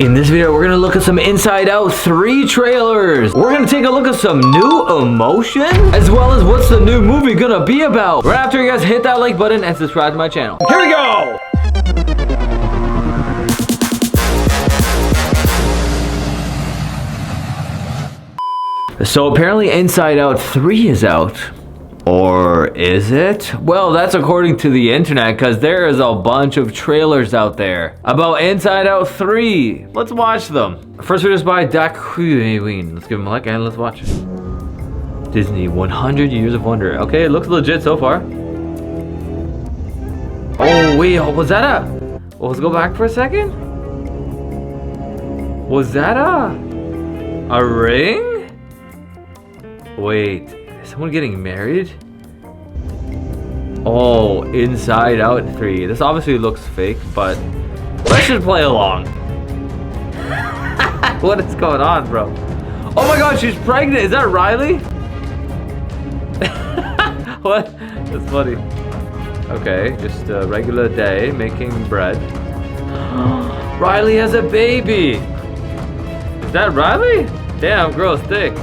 In this video, we're gonna look at some Inside Out 3 trailers. We're gonna take a look at some new emotion, as well as what's the new movie gonna be about. Right after you guys hit that like button and subscribe to my channel. Here we go! So apparently Inside Out 3 is out. Or is it? Well, that's according to the internet, because there is a bunch of trailers out there about Inside Out 3. Let's watch them. First one is by Dak Queen. Let's give him a like and let's watch. Disney 100 Years of Wonder. Okay, it looks legit so far. Oh, wait, was that a... Well, let's go back for a second. Was that a ring? Wait. Someone getting married? Oh, Inside Out 3. This obviously looks fake, but let's just play along. What is going on, bro? Oh my god, she's pregnant. Is that Riley? What? That's funny. Okay, just a regular day making bread. Riley has a baby. Is that Riley? Damn, girl's thick.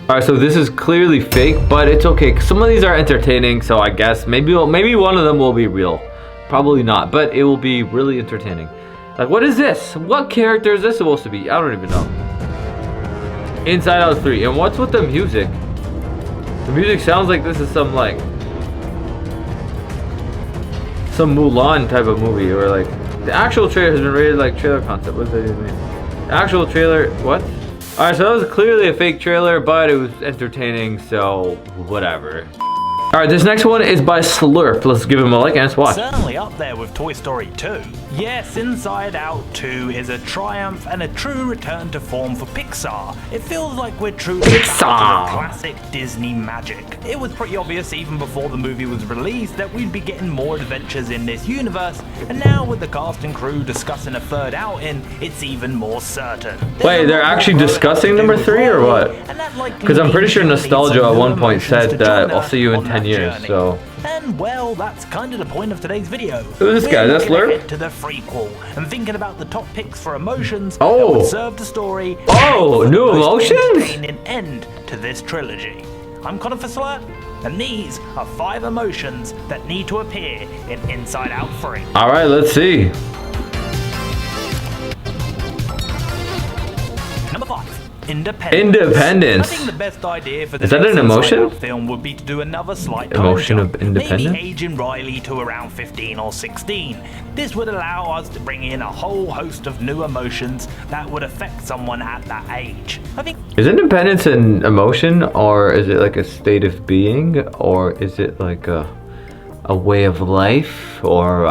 Alright, so this is clearly fake, but it's okay. Some of these are entertaining, so I guess maybe one of them will be real. Probably not, but it will be really entertaining. Like, what is this? What character is this supposed to be? I don't even know. Inside Out 3. And what's with the music? The music sounds like this is some Mulan type of movie, or like the actual trailer has been rated like trailer concept. What does that even mean? The actual trailer, what? Alright, so that was clearly a fake trailer, but it was entertaining, so whatever. Alright, this next one is by Slurp. Let's give him a like and let's watch. Certainly up there with Toy Story 2. Yes, Inside Out 2 is a triumph and a true return to form for Pixar. It feels like we're truly back to the classic Disney magic. It was pretty obvious even before the movie was released that we'd be getting more adventures in this universe, and now with the cast and crew discussing a third outing, it's even more certain. Wait, they're actually discussing number 3 or what? Because I'm pretty sure Nostalgia at one point said that I'll see you in 10 years, so... And well, that's kind of the point of today's video. Who's this guy? That's Slurp? To the prequel and thinking about the top picks for emotions that would serve the story. Oh, new emotions? An end to this trilogy. I'm Connor for Slurp, and these are 5 emotions that need to appear in Inside Out 3. All right, let's see. Number 5. Independence. Independence. I think the best idea for the Is that an emotion? film would be to do another slight emotion of independence. Maybe aging Riley to around 15 or 16. This would allow us to bring in a whole host of new emotions that would affect someone at that age. I think. Is independence an emotion, or is it like a state of being, or is it like a way of life, or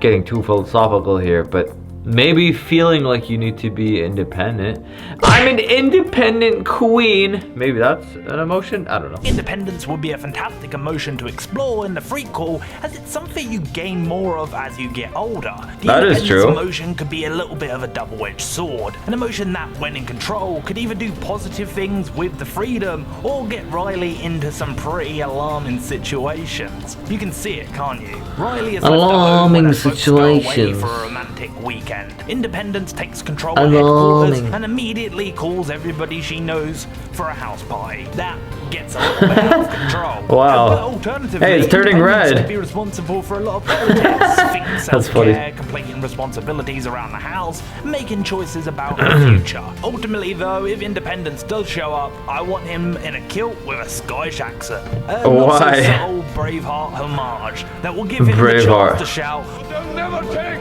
getting too philosophical here, but maybe feeling like you need to be independent. I'm an independent queen. Maybe that's an emotion? I don't know. Independence would be a fantastic emotion to explore in the prequel, as it's something you gain more of as you get older. That is true. Emotion could be a little bit of a double-edged sword. An emotion that, when in control, could either do positive things with the freedom or get Riley into some pretty alarming situations. You can see it, can't you? Riley is alarming situations for a romantic weekend. Independence takes control of headquarters and immediately calls everybody she knows for a house party. That gets a little bit out of control. Wow. But alternatively, hey, it's turning red. Could be responsible for a lot of politics, things, self-care, completing responsibilities around the house, making choices about the future. Ultimately, though, if Independence does show up, I want him in a kilt with a Scottish accent. Why? Not so subtle Braveheart homage that will give him the chance to shout, "They'll never take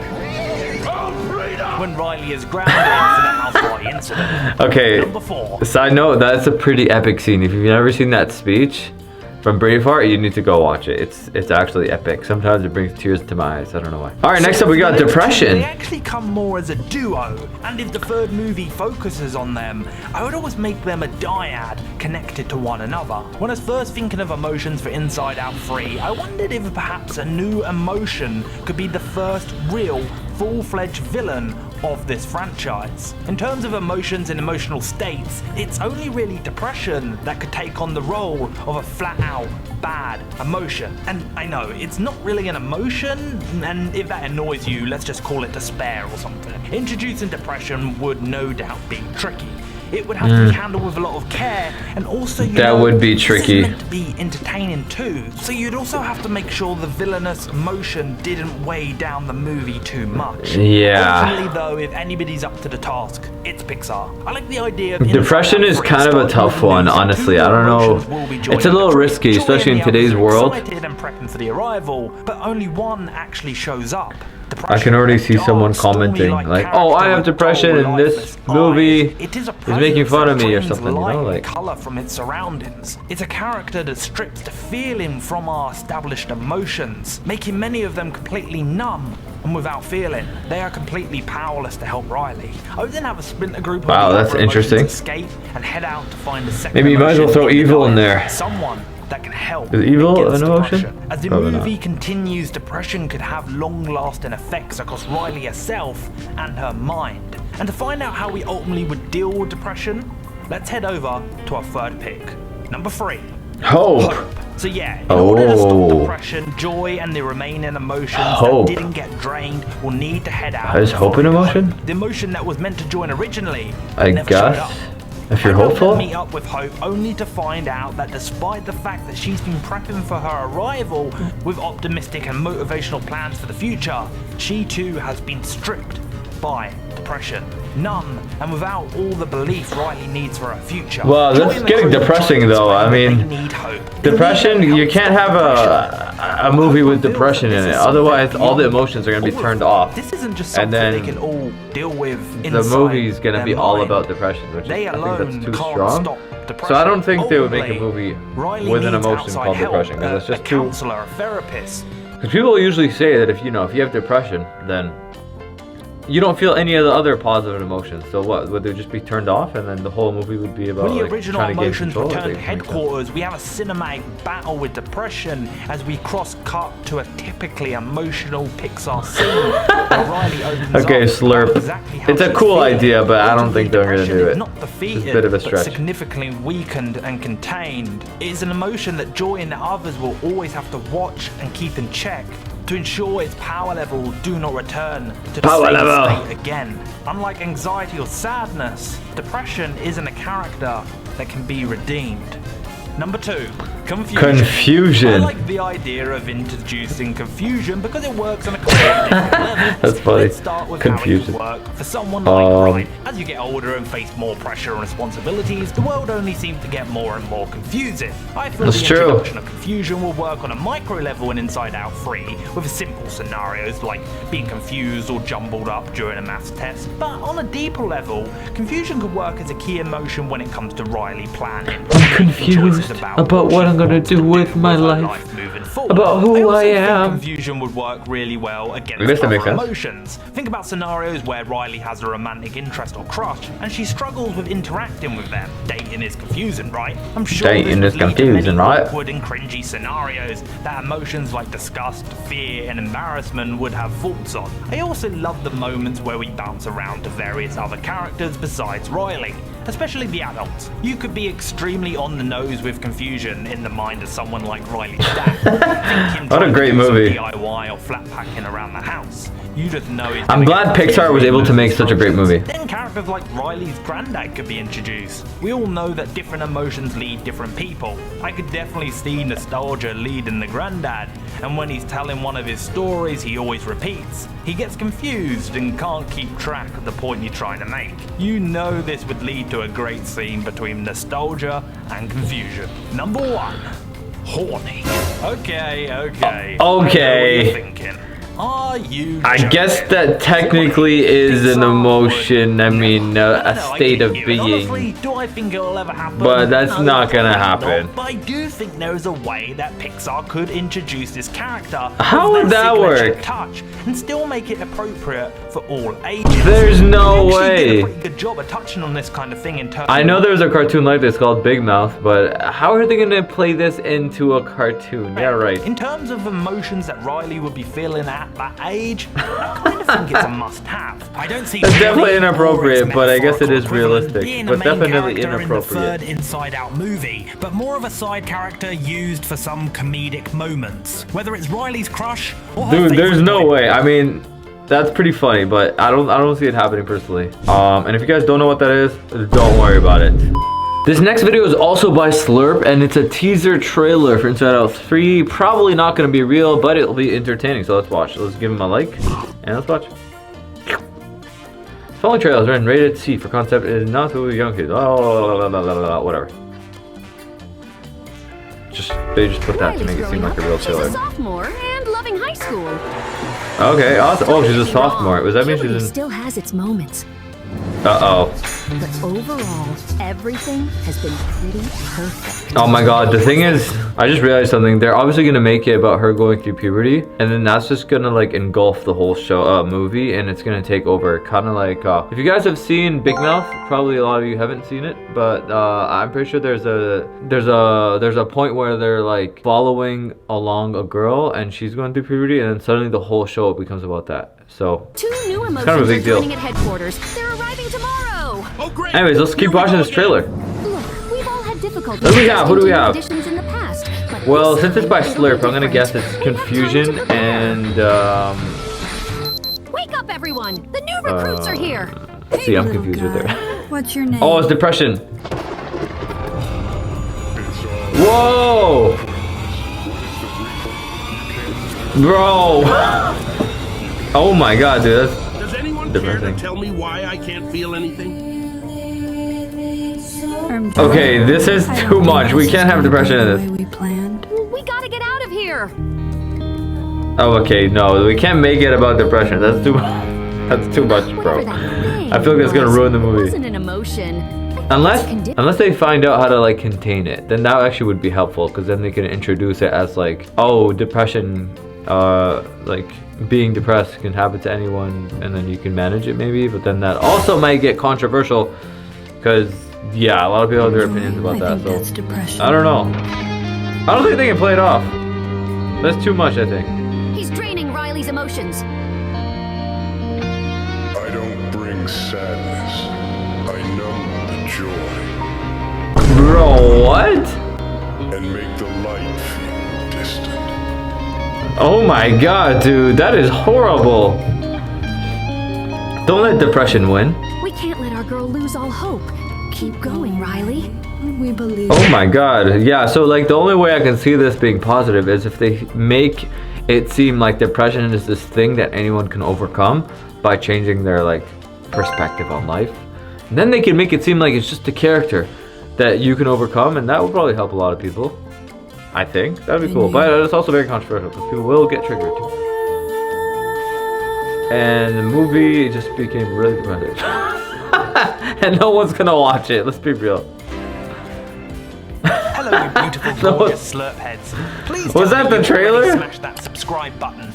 our freedom!" when Riley is grounded for the house party incident. Okay. Number 4. Side note, that's a pretty epic scene. If you've never seen that speech from Braveheart, you need to go watch it. It's actually epic. Sometimes it brings tears to my eyes. I don't know why. All right, next up we got depression. They actually come more as a duo, and if the third movie focuses on them, I would always make them a dyad connected to one another. When I was first thinking of emotions for Inside Out 3, I wondered if perhaps a new emotion could be the first real full-fledged villain of this franchise. In terms of emotions and emotional states, it's only really depression that could take on the role of a flat-out bad emotion. And I know, it's not really an emotion, and if that annoys you, let's just call it despair or something. Introducing depression would no doubt be tricky. It would have to be handled with a lot of care, and also that would be tricky. This is meant to be entertaining too, so you'd also have to make sure the villainous emotion didn't weigh down the movie too much. Yeah. Ultimately though, if anybody's up to the task, it's Pixar. I like the idea of depression is kind of a tough one, honestly. I don't know. It's a little risky, especially in today's world. Excited and prepping for the arrival, but only one actually shows up. I can already see someone commenting like, "Oh, I have depression and this movie is making fun of me," or something, you know, like. Color from its surroundings. It's a character that strips the feeling from our established emotions, making many of them completely numb and without feeling. They are completely powerless to help Riley. I then have a splinter group of that's interesting. escape and head out to find the second. Maybe you might as well throw evil in there. Someone that can help. Is evil against an emotion? depression. As the movie continues, depression could have long-lasting effects across Riley herself and her mind. And to find out how we ultimately would deal with depression, let's head over to our third pick. Number 3. Hope. So yeah, in order to stop Oh. depression, joy and the remaining emotions Hope. that didn't get drained will need to head out. Is hope an emotion? The emotion that was meant to join originally I never showed guess. up. If you're I will hopeful. meet up with Hope only to find out that despite the fact that she's been prepping for her arrival with optimistic and motivational plans for the future, she too has been stripped by depression, numb, and without all the belief Riley needs for her future. Well, that's getting depressing though. I mean, they need hope. depression, you can't have a movie with depression in it. Otherwise, all the emotions are going to be turned off. This isn't just And something then they can all deal with the inside movie's going to their be all mind. about depression, which They is, I alone think that's too can't strong. stop depression. So I don't think they would make a Ultimately, movie Riley with an needs emotion outside called help, depression, because it's a just too. counselor, a therapist. Because people usually say that if you have depression, then you don't feel any of the other positive emotions. So what, would they just be turned off, and then the whole movie would be about When the like, original trying to gain emotions control? return to Like, headquarters, we have a cinematic battle with depression as we cross-cut to a typically emotional Pixar scene. where Riley opens Okay, up slurp. about exactly how It's a she's cool feeling. idea, but I don't Ultimately, think they're gonna depression do is it. Not defeated, It's a bit of a but stretch. significantly weakened and contained. It is an emotion that joy in others will always have to watch and keep in check to ensure its power level do not return to the Power same level. state again. Unlike anxiety or sadness, depression isn't a character that can be redeemed. Number 2, confusion. Confusion. I like the idea of introducing confusion because it works on a couple of different levels. That's funny. Let's start with Confusion. how it would work for someone like Ryan. As you get older and face more pressure and responsibilities, the world only seems to get more and more confusing. I feel That's the true. introduction of confusion will work on a micro level in Inside Out 3 with simple scenarios like being confused or jumbled up during a maths test. But on a deeper level, confusion could work as a key emotion when it comes to Riley planning. I'm confused about what I'm gonna do with my life, moving forward. about who I also think am. Confusion would work really well I guess against that makes other sense. emotions. Think about scenarios where Riley has a romantic interest or crush, and she struggles with interacting with them. Dating is confusing, right? I'm sure Dating this is would lead to confusing, many right? awkward and cringy scenarios that emotions like disgust, fear, and embarrassment would have thoughts on. I also love the moments where we bounce around to various other characters besides Riley, especially the adults. You could be extremely on the nose with confusion in the mind of someone like Riley's dad. What a great movie. DIY or flat packing around the house. You just know he's I'm gonna glad get Pixar was able to make such a great movie. Then characters like Riley's granddad could be introduced. We all know that different emotions lead different people. I could definitely see nostalgia leading the granddad, and when he's telling one of his stories he always repeats, he gets confused and can't keep track of the point you're trying to make. You know this would lead to a great scene between nostalgia and confusion. Number 1. Horny. Okay. Okay. I know what you're thinking. Are you I joking? guess that technically is an emotion, I mean, a state of being. Honestly, do I think it'll ever happen? But that's No, not gonna probably happen. not. But I do think there is a way that Pixar could introduce this character How with would their that signature work? touch and still make it appropriate for all ages. There's no They actually did way. a pretty good job of touching on this kind of thing in terms I know of there's a cartoon like this called Big Mouth, but how are they gonna play this into a cartoon? Yeah, right. in terms of emotions that Riley would be feeling at at that age, I kind of think it's a must-have. I don't see It's definitely Billy or inappropriate, its but I guess it is metaphorical equivalent realistic. being a But main definitely character in the inappropriate. third Inside Out movie, but more of a side character used for some comedic moments. Whether it's Riley's crush or her Dude, there's favorite no boy. way. I mean, that's pretty funny, but I don't see it happening personally. And if you guys don't know what that is, don't worry about it. This next video is also by Slurp, and it's a teaser trailer for Inside Out 3. Probably not going to be real, but it'll be entertaining. So let's watch. Let's give him a like, and let's watch. Following trailers are rated C for concept. It is not for young kids. Oh, whatever. They just put that to make it seem like a real trailer. She's a sophomore and loving high school. Okay, awesome. Oh, she's a sophomore. Does that mean she's in? Still has its moments, Uh-oh. but overall, everything has been pretty perfect. Oh my god, the thing is, I just realized something. They're obviously gonna make it about her going through puberty, and then that's just gonna like engulf the whole show, movie, and it's gonna take over. Kind of like, if you guys have seen Big Mouth, probably a lot of you haven't seen it, but I'm pretty sure there's a point where they're like following along a girl, and she's going through puberty, and then suddenly the whole show becomes about that. So, Two new emotions kind of a big are deal. joining at headquarters. They're arriving tomorrow. Oh, great. anyways, let's keep watching this trailer. Look, we've all had difficulties. What do we have? Who do we have? Additions in the past, but Well, this since it's by time it'll Slurp, be I'm gonna guess it's different. We have time to confusion prepare. and Wake up, everyone! The new recruits are here. see, I'm confused with her. What's your name? Oh, it's depression. Whoa! Bro! Oh my god, dude, that's Does anyone care depressing. to tell me why I can't feel anything? Okay, this is too much. We can't have depression in The this. way we planned. We gotta get out of here. Oh, okay, no, we can't make it about depression. That's too that's too much, bro. Whatever that thing I feel like it's gonna was, ruin the it movie. wasn't an emotion. I think Unless it's a condi- unless they find out how to like contain it, then that actually would be helpful, because then they can introduce it as like, oh, depression, like being depressed can happen to anyone, and then you can manage it maybe. But then that also might get controversial, because yeah, a lot of people have their opinions about I that. think that's So depression. I don't know. I don't think they can play it off. That's too much, I think. He's draining Riley's emotions. I don't bring sadness. I numb the joy Bro, what? and make the light feel distant. Oh my god, dude, that is horrible. Don't let depression win. We can't let our girl lose all hope. Keep going, Riley. We believe. Oh my god, yeah, so like the only way I can see this being positive is if they make it seem like depression is this thing that anyone can overcome by changing their like perspective on life. And then they can make it seem like it's just a character that you can overcome, and that would probably help a lot of people. I think that'd be cool, but it's also very controversial because people will get triggered. And the movie just became really depressing. And no one's gonna watch it, let's be real. Hello, you beautiful, No. gorgeous slurp heads. Please Was tell that me the you already trailer? Smash that subscribe button.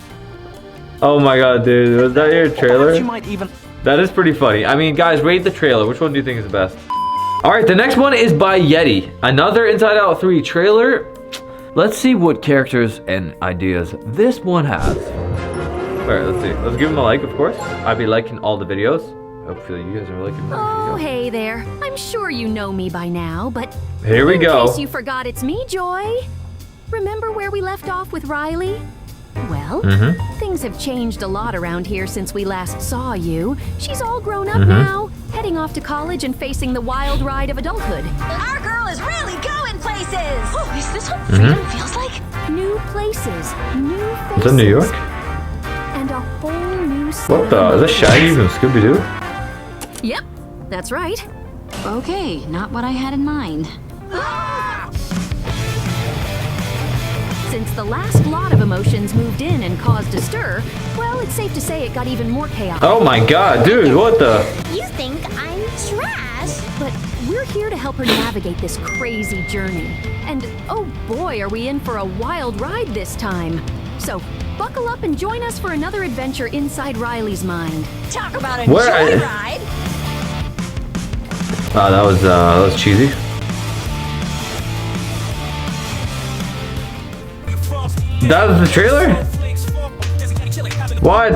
Oh my god, dude, was that your Perhaps trailer? you might even That is pretty funny. I mean, guys, rate the trailer. Which one do you think is the best? Alright, the next one is by Yeti. Another Inside Out 3 trailer. Let's see what characters and ideas this one has. Alright, let's see. Let's give him a like, of course. I'll be liking all the videos. Hopefully you guys are liking my Oh, videos. hey there. I'm sure you know me by now, but Here we in go. case you forgot, it's me, Joy. Remember where we left off with Riley? Well, things have changed a lot around here since we last saw you. She's all grown up now, heading off to college and facing the wild ride of adulthood. Our girl is really going places! Oh, is this what freedom feels like? New places, new faces. Is that New York? And a whole new set What of the? Is that Shaggy from Scooby-Doo? Yep, that's right. Okay, not what I had in mind. Since the last lot of emotions moved in and caused a stir, well, it's safe to say it got even more chaotic. Oh my god, dude, what the? You think I'm trash? But we're here to help her navigate this crazy journey. And oh boy, are we in for a wild ride this time. So buckle up and join us for another adventure inside Riley's mind. Talk about a Where I- joyride! Oh, that was cheesy. That was the trailer? What?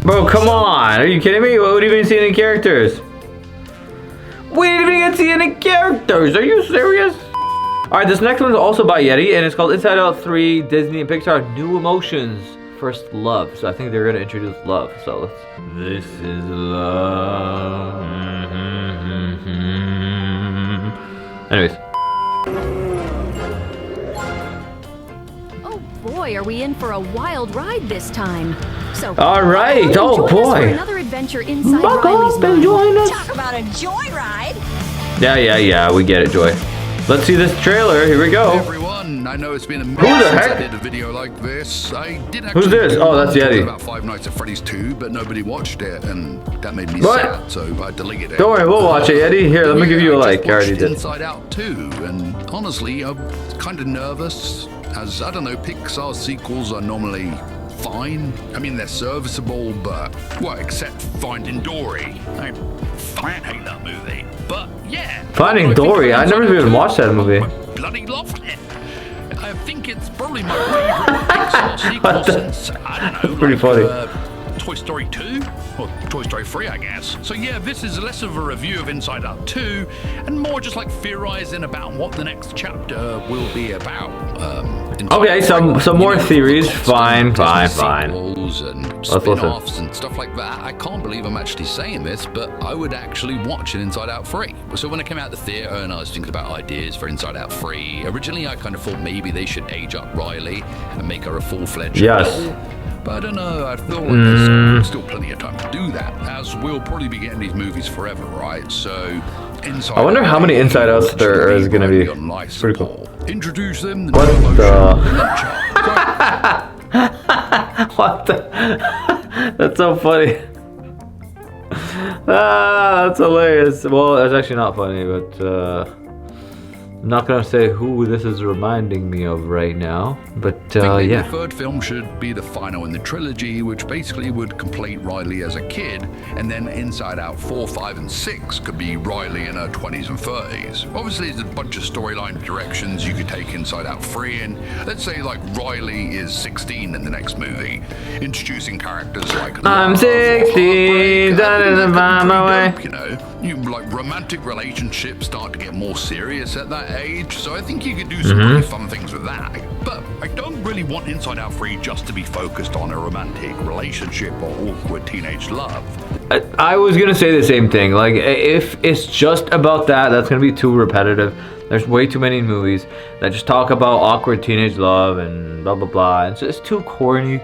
Bro, come on. Are you kidding me? We didn't even see any characters. We didn't even get to see any characters. Are you serious? Alright, this next one's also by Yeti, and it's called Inside Out 3 Disney and Pixar New Emotions First Love. So I think they're going to introduce love. So let's... This is love. Anyways. Oh boy, are we in for a wild ride this time. So, Alright, oh join us for boy. another adventure inside Buck Riley's up and mind. join us. Talk about a joyride. Yeah, we get it, Joy. Let's see this trailer. Here we go. Everyone, I know it's been a minute Who the since heck? I did a video like this. I did actually Who's this? Oh, that's talk Yeti. about Five Nights at Freddy's 2, but nobody watched it, and that made me What? sad, so I deleted it. Don't worry, we'll watch it, Yeti. Here, let me give you a like. I already watched did. Inside Out 2, and honestly, I'm kind of nervous, as I don't know, Pixar sequels are normally fine. I mean, they're serviceable, but well, except Finding Dory. I hate that movie, but yeah. Finding what do I think Dory? of I never Inside Out even 2? watched that movie. I bloody loved it. I think it's probably my favorite Pixar sequel since, I don't know, Pretty funny. Toy Story 2? Or Toy Story 3, I guess. So yeah, this is less of a review of Inside Out 2, and more just like theorizing about what the next chapter will be about. Okay, some more theories. Fine. Sequels and Let's listen. spin-offs and stuff like that. I can't believe I'm actually saying this, but I would actually watch an Inside Out 3. So when I came out the theater and I was thinking about ideas for Inside Out 3, originally I kind of thought maybe they should age up Riley and make her a full-fledged Yes. adult. But I don't know, I feel like there's still plenty of time to do that, as we'll probably be getting these movies forever, right? So, Inside I wonder Out how many Inside Outs should there is gonna be. on life Pretty cool. support. Introduce them. What the? What the? That's so funny. That's hilarious. Well, that's actually not funny, but I'm not gonna say who this is reminding me of right now. But yeah. The third film should be the final in the trilogy, which basically would complete Riley as a kid, and then Inside Out 4, 5, and 6 could be Riley in her 20s and 30s. Obviously, there's a bunch of storyline directions you could take Inside Out 3 in. Let's say like Riley is 16 in the next movie, introducing characters like I'm love, 16, heartbreak. I think that that'd be my pretty way. dope, you know, you like romantic relationships start to get more serious at that age, so I think you could do some really fun things with that. But I don't really want Inside Out 3 just to be focused on a romantic relationship or awkward teenage love. I was gonna say the same thing. Like, if it's just about that, that's gonna be too repetitive. There's way too many movies that just talk about awkward teenage love and blah blah blah. It's just too corny.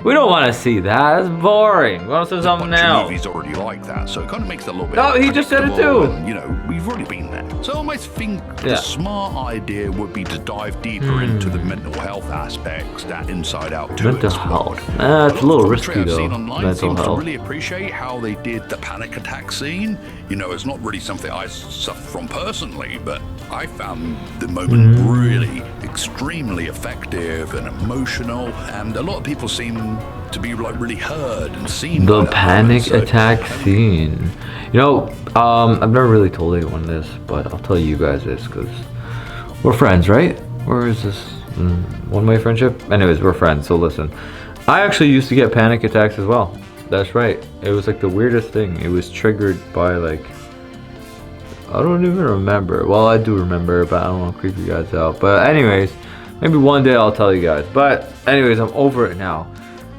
We don't want to see that. It's boring. We want to see something Bunch of now. movies already like that, so it kind of makes it a little bit. No, he just said it predictable too. And, you know, we've already been there. So I almost think Yeah. the smart idea would be to dive deeper into the mental health aspects that Inside Out 2 Mental explored. health. That's a little risky I've though. seen online Mental seems to health. really appreciate how they did the panic attack scene. You know, it's not really something I suffer from personally, but I found the moment really extremely effective and emotional, and a lot of people seem to be like really heard and seen. The by that panic moment. So, attack scene. You know, I've never really told anyone this, but I'll tell you guys this because we're friends, right? Or is this one-way friendship? Anyways, we're friends, so listen. I actually used to get panic attacks as well. That's right. It was like the weirdest thing. It was triggered by like, I don't even remember. Well, I do remember, but I don't want to creep you guys out. But anyways, maybe one day I'll tell you guys. But anyways, I'm over it now.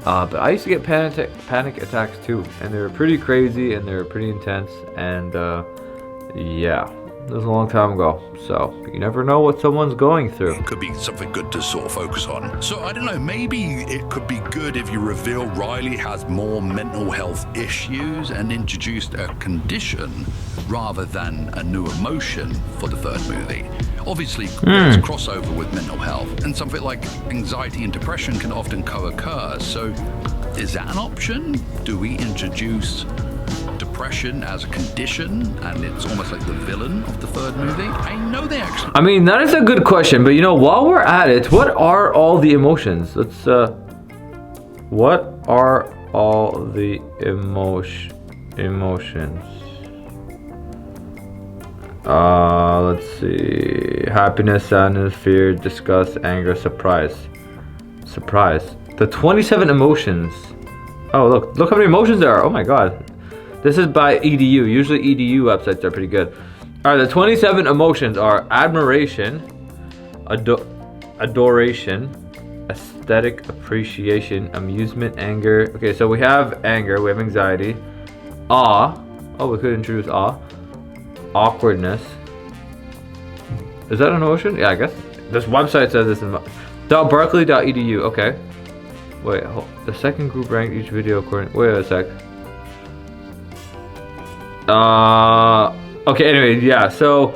But I used to get panic attacks too, and they were pretty crazy and they were pretty intense. And yeah, it was a long time ago. So you never know what someone's going through. it could be something good to sort of focus on. So I don't know, maybe it could be good if you reveal Riley has more mental health issues and introduced a condition rather than a new emotion for the third movie. Obviously, there's crossover with mental health, and something like anxiety and depression can often co-occur. So is that an option? Do we introduce depression as a condition, and it's almost like the villain of the third movie? I know they actually. I mean, that is a good question, but you know, while we're at it, what are all the emotions? Let's what are all the emotions? Let's see. Happiness, sadness, fear, disgust, anger, surprise. The 27 emotions Oh, look how many emotions there are. Oh my god. This is by EDU. Usually EDU websites are pretty good. All right, the 27 emotions are admiration, adoration, aesthetic appreciation, amusement, anger. Okay, so we have anger, we have anxiety, awe. Oh, we could introduce awe. Awkwardness. Is that an emotion? Yeah, I guess. This website says this in .berkeley.edu. Okay. Wait, the second group ranked each video according. Wait a sec. Okay, anyway, yeah, so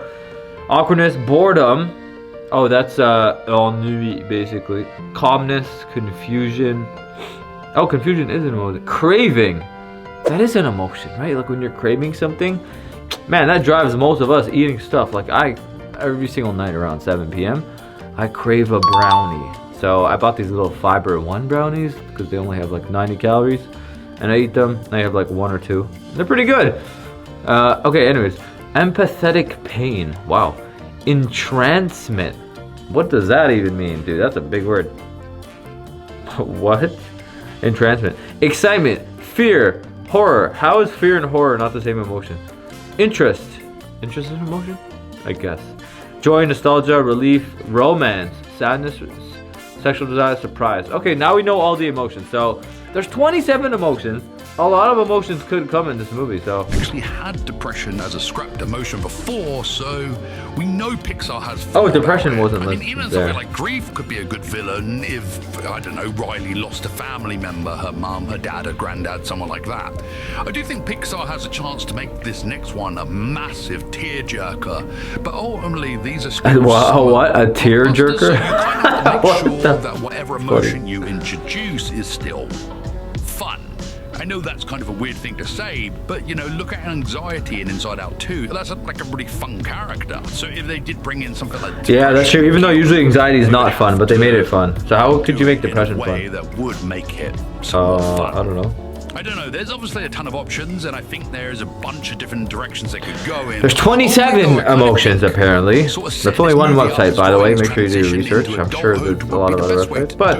awkwardness, boredom. Oh, that's ennui, basically. Calmness, confusion. Oh, confusion is an emotion. Craving. That is an emotion, right? Like when you're craving something. Man, that drives most of us eating stuff. Like every single night around 7 p.m. I crave a brownie. So I bought these little Fiber One brownies because they only have like 90 calories. And I eat them, and I have like 1 or 2. They're pretty good. Okay, anyways. Empathetic pain. Wow. Entrancement. What does that even mean, dude? That's a big word. What? Entrancement. Excitement. Fear. Horror. How is fear and horror not the same emotion? Interest. Interest is an emotion? I guess. Joy, nostalgia, relief, romance, sadness, sexual desire, surprise. Okay, now we know all the emotions. So there's 27 emotions. A lot of emotions could come in this movie, so. Actually had depression as a scrapped emotion before, so we know Pixar has. Oh, depression wasn't listed there. Even there. Something like grief could be a good villain if, I don't know, Riley lost a family member, her mum, her dad, her granddad, someone like that. I do think Pixar has a chance to make this next one a massive tearjerker, but ultimately these are scripts. Wow, what? A tearjerker? So you kind of have to make sure that whatever emotion you introduce is still fun. I know that's kind of a weird thing to say, but you know, look at anxiety in Inside Out 2. That's like a really fun character. So if they did bring in something like yeah, that's true. Even though usually anxiety is not fun, but they made it fun. So how could you make depression in a way fun? That would make it somewhat fun. I don't know. I don't know. There's obviously a ton of options, and I think there's a bunch of different directions they could go in. There's 27 emotions apparently. That's only one website, by the way. Make sure you do research. I'm sure there's a lot of other websites, but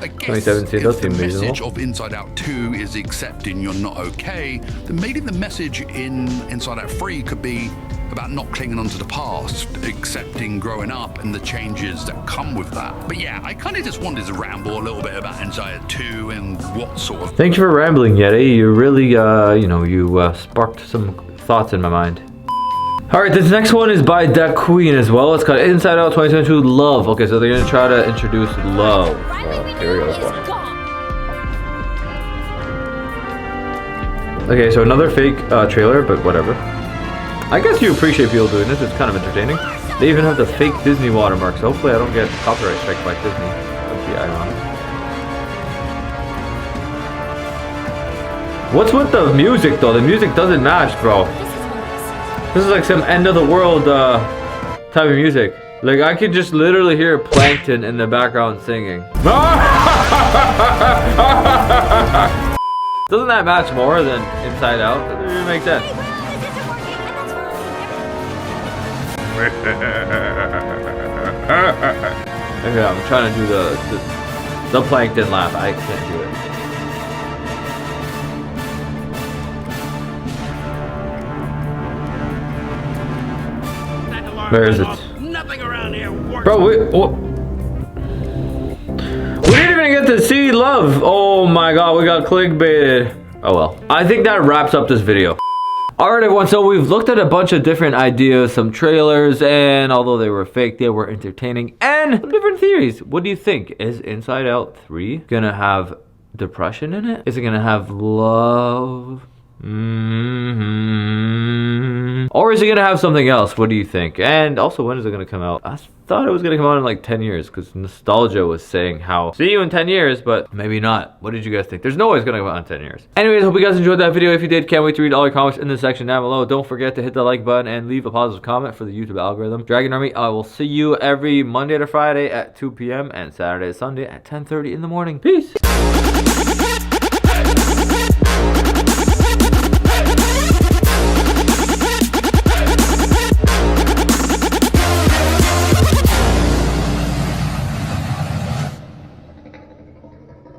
2017 does seem reasonable. The message of Inside Out 2 is accepting you're not okay. Then maybe the message in Inside Out 3 could be about not clinging onto the past, accepting growing up and the changes that come with that. But yeah, I kind of just wanted to ramble a little bit about Inside Out 2 and what sort of. Thank you for rambling, Yeti. You really, you sparked some thoughts in my mind. Alright, this next one is by Da Queen as well. It's called Inside Out 2022 Love. Okay, so they're going to try to introduce love. Here we go. Let's watch. Okay, so another fake trailer, but whatever. I guess you appreciate people doing this. It's kind of entertaining. They even have the fake Disney watermark, so hopefully I don't get copyright strike by Disney. That would be ironic. What's with the music, though? The music doesn't match, bro. This is like some end of the world type of music. Like I could just literally hear Plankton in the background singing. Doesn't that match more than Inside Out? That doesn't even make sense. Maybe I'm trying to do the Plankton laugh. I can't do it. Where is it? Nothing around here works. Bro, we didn't even get to see love. Oh my god, we got clickbaited. Oh well. I think that wraps up this video. Alright everyone, so we've looked at a bunch of different ideas, some trailers, and although they were fake, they were entertaining, and some different theories. What do you think? Is Inside Out 3 gonna have depression in it? Is it gonna have love? Or is it gonna have something else? What do you think? And also, when is it gonna come out? I thought it was gonna come out in like 10 years because Nostalgia was saying how see you in 10 years, but maybe not. What did you guys think? There's no way it's gonna come out in 10 years. Anyways, hope you guys enjoyed that video. If you did, can't wait to read all your comments in the section down below. Don't forget to hit the like button and leave a positive comment for the YouTube algorithm. Dragon Army, I will see you every Monday to Friday at 2 p.m. and Saturday to Sunday at 10:30 in the morning. Peace.